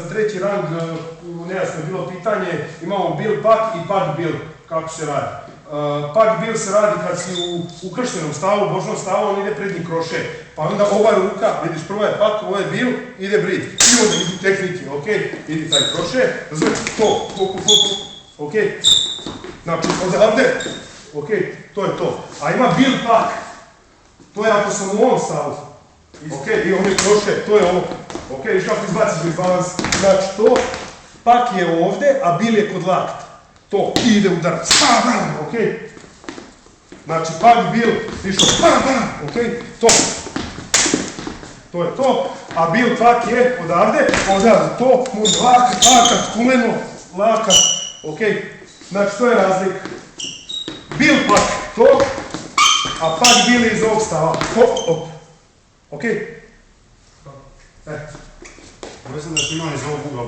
za treći rang, nejasno je bilo pitanje, imamo bil pak i pak bil, kako se radi. Pak bil se radi kad si u krštenom stavu, božnom stavu, on ide prednji kroše. Pa onda ova ruka, vidiš, prvo je pak, ovo je bil, ide brid. I onda idu tehnike, ok? Idi taj kroše, razumiješ, to, ok? Znači, odavde, ok, to je to. A ima bil pak, to je ako sam u ovom stavu. Ok, i on je kroše, to je ovo. Ok, viš kako izbaciš iz balansa. Znači, to, pak je ovdje, a bil je kod lakta. To, i ide udarac, ok? Znači, pak bil, išao, ok? To je to, a bil pak je odavde, to, može lakat, kuleno, lakat, ok? Znači, to je razlika. Bil pak, to, a pak bil je iz ovog stava, ok? Mislim da ste imali iz ovog ugla,